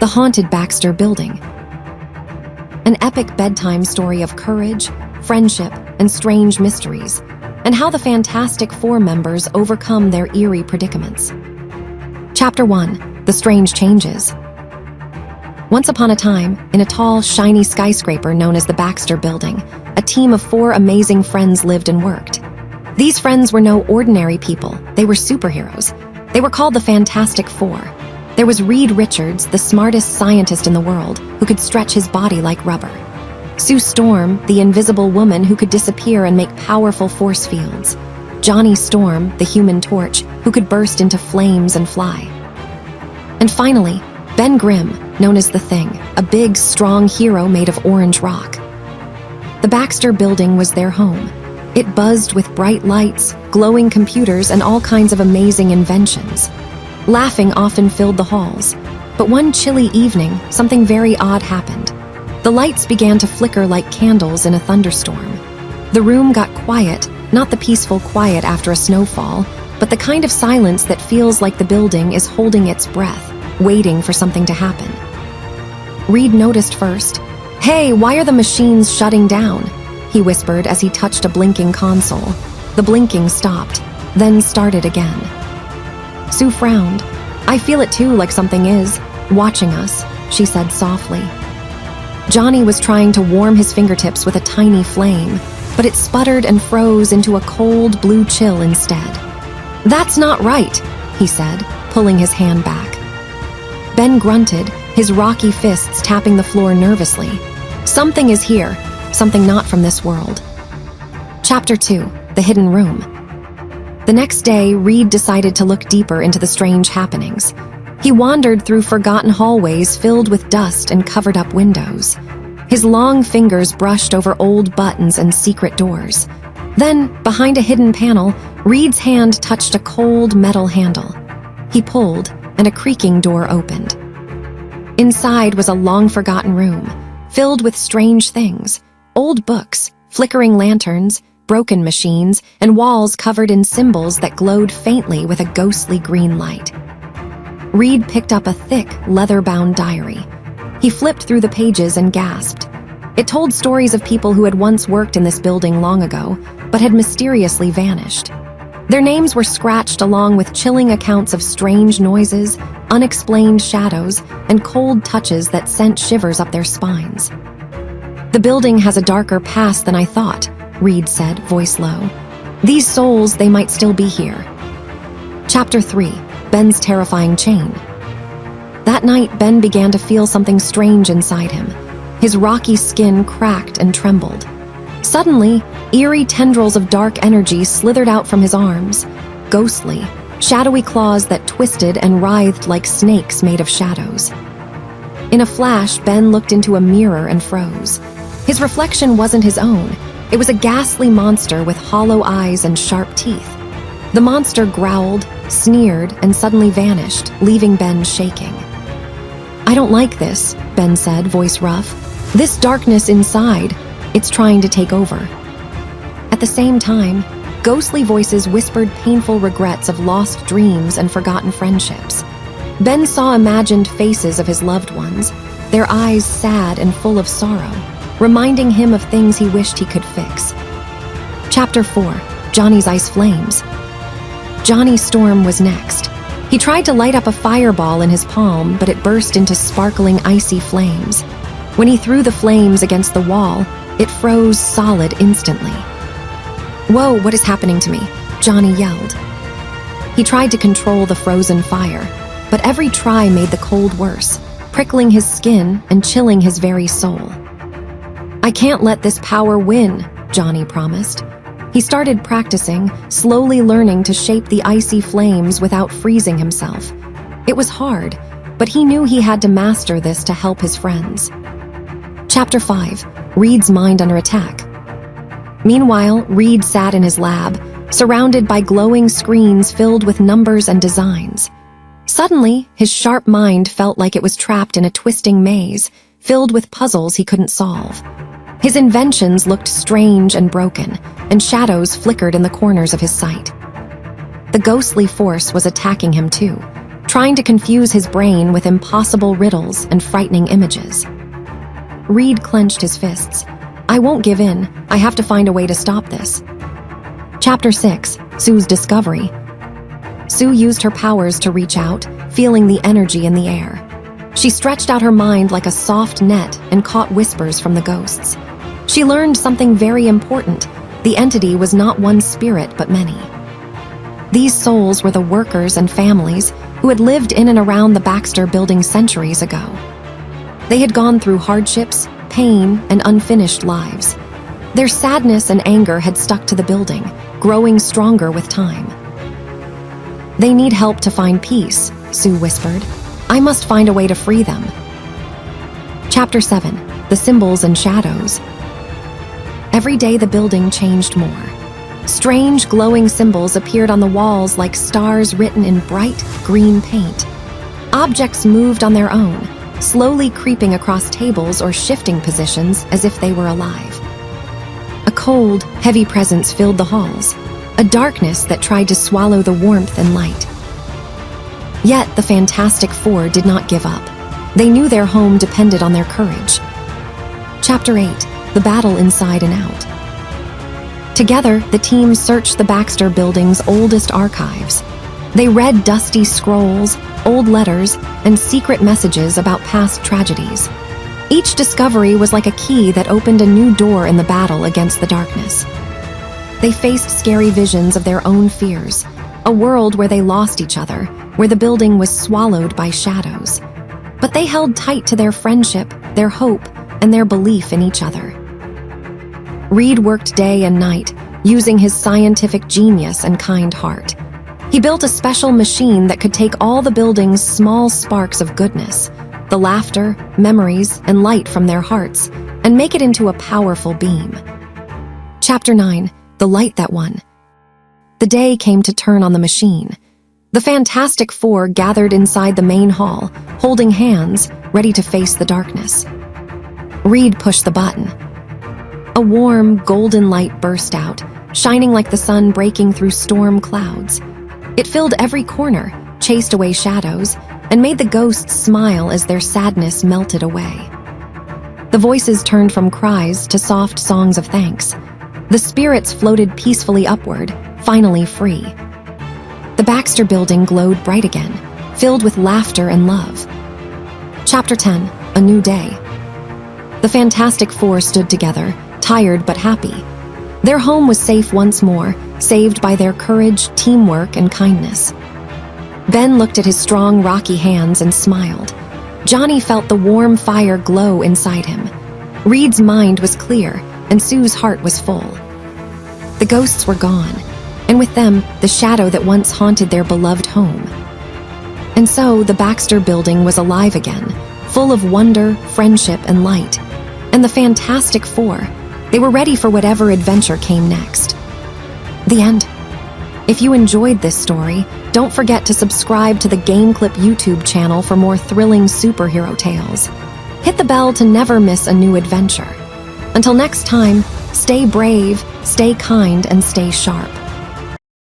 the haunted Baxter Building. An epic bedtime story of courage, friendship, and strange mysteries, and how the Fantastic Four members overcome their eerie predicaments. Chapter 1: The Strange Changes. Once upon a time, in a tall, shiny skyscraper known as the Baxter Building, a team of 4 amazing friends lived and worked. These friends were no ordinary people, they were superheroes. They were called the Fantastic Four. There was Reed Richards, the smartest scientist in the world, who could stretch his body like rubber. Sue Storm, the invisible woman who could disappear and make powerful force fields. Johnny Storm, the human torch, who could burst into flames and fly. And finally, Ben Grimm, known as the Thing, a big, strong hero made of orange rock. The Baxter Building was their home. It buzzed with bright lights, glowing computers, and all kinds of amazing inventions. Laughing often filled the halls, but one chilly evening, something very odd happened. The lights began to flicker like candles in a thunderstorm. The room got quiet, not the peaceful quiet after a snowfall, but the kind of silence that feels like the building is holding its breath, waiting for something to happen. Reed noticed first. "Hey, why are the machines shutting down?" he whispered as he touched a blinking console. The blinking stopped, then started again. Sue frowned. "I feel it too, like something is watching us," she said softly. Johnny was trying to warm his fingertips with a tiny flame, but it sputtered and froze into a cold blue chill instead. "That's not right," he said, pulling his hand back. Ben grunted, his rocky fists tapping the floor nervously. Something is here, something not from this world. Chapter 2: The Hidden Room. The next day, Reed decided to look deeper into the strange happenings. He wandered through forgotten hallways filled with dust and covered-up windows. His long fingers brushed over old buttons and secret doors. Then, behind a hidden panel, Reed's hand touched a cold metal handle. He pulled, and a creaking door opened. Inside was a long-forgotten room, filled with strange things: old books, flickering lanterns, broken machines, and walls covered in symbols that glowed faintly with a ghostly green light. Reed picked up a thick, leather-bound diary. He flipped through the pages and gasped. It told stories of people who had once worked in this building long ago, but had mysteriously vanished. Their names were scratched along with chilling accounts of strange noises, unexplained shadows, and cold touches that sent shivers up their spines. "The building has a darker past than I thought," Reed said, voice low. "These souls, they might still be here." Chapter 3: Ben's Terrifying Chain. That night, Ben began to feel something strange inside him. His rocky skin cracked and trembled. Suddenly, eerie tendrils of dark energy slithered out from his arms, ghostly, shadowy claws that twisted and writhed like snakes made of shadows. In a flash, Ben looked into a mirror and froze. His reflection wasn't his own. It was a ghastly monster with hollow eyes and sharp teeth. The monster growled, sneered, and suddenly vanished, leaving Ben shaking. "I don't like this," Ben said, voice rough. "This darkness inside, it's trying to take over." At the same time, ghostly voices whispered painful regrets of lost dreams and forgotten friendships. Ben saw imagined faces of his loved ones, their eyes sad and full of sorrow, reminding him of things he wished he could fix. Chapter 4: Johnny's Ice Flames. Johnny Storm was next. He tried to light up a fireball in his palm, but it burst into sparkling icy flames. When he threw the flames against the wall, it froze solid instantly. "Whoa, what is happening to me?" Johnny yelled. He tried to control the frozen fire, but every try made the cold worse, prickling his skin and chilling his very soul. "I can't let this power win," Johnny promised. He started practicing, slowly learning to shape the icy flames without freezing himself. It was hard, but he knew he had to master this to help his friends. Chapter 5: Reed's Mind Under Attack. Meanwhile, Reed sat in his lab, surrounded by glowing screens filled with numbers and designs. Suddenly, his sharp mind felt like it was trapped in a twisting maze, filled with puzzles he couldn't solve. His inventions looked strange and broken, and shadows flickered in the corners of his sight. The ghostly force was attacking him too. trying to confuse his brain with impossible riddles and frightening images. Reed clenched his fists. "I won't give in. I have to find a way to stop this." Chapter 6. Sue's Discovery. Sue used her powers to reach out, feeling the energy in the air. She stretched out her mind like a soft net and caught whispers from the ghosts. She learned something very important. The entity was not one spirit, but many. These souls were the workers and families who had lived in and around the Baxter building centuries ago. They had gone through hardships, pain, and unfinished lives. Their sadness and anger had stuck to the building, growing stronger with time. "They need help to find peace," Sue whispered. "I must find a way to free them." Chapter 7. The Symbols and Shadows. Every day the building changed more. Strange, glowing symbols appeared on the walls like stars written in bright, green paint. Objects moved on their own, slowly creeping across tables or shifting positions as if they were alive. A cold, heavy presence filled the halls, a darkness that tried to swallow the warmth and light. Yet the Fantastic Four did not give up. They knew their home depended on their courage. Chapter 8. The Battle Inside and Out. Together, the team searched the Baxter building's oldest archives. They read dusty scrolls, old letters, and secret messages about past tragedies. Each discovery was like a key that opened a new door in the battle against the darkness. They faced scary visions of their own fears, a world where they lost each other, where the building was swallowed by shadows. But they held tight to their friendship, their hope, and their belief in each other. Reed worked day and night, using his scientific genius and kind heart. He built a special machine that could take all the building's small sparks of goodness, the laughter, memories, and light from their hearts, and make it into a powerful beam. Chapter 9. The Light That Won. The day came to turn on the machine. The Fantastic Four gathered inside the main hall, holding hands, ready to face the darkness. Reed pushed the button. A warm, golden light burst out, shining like the sun breaking through storm clouds. It filled every corner, chased away shadows, and made the ghosts smile as their sadness melted away. The voices turned from cries to soft songs of thanks. The spirits floated peacefully upward, finally free. The Baxter building glowed bright again, filled with laughter and love. Chapter 10. A New Day. The Fantastic Four stood together, tired but happy. Their home was safe once more, saved by their courage, teamwork, and kindness. Ben looked at his strong, rocky hands and smiled. Johnny felt the warm fire glow inside him. Reed's mind was clear, and Sue's heart was full. The ghosts were gone, and with them, the shadow that once haunted their beloved home. And so, the Baxter building was alive again, full of wonder, friendship, and light. And the Fantastic Four, they were ready for whatever adventure came next. The end. If you enjoyed this story, don't forget to subscribe to the Game Clip YouTube channel for more thrilling superhero tales. Hit the bell to never miss a new adventure. Until next time, stay brave, stay kind, and stay sharp.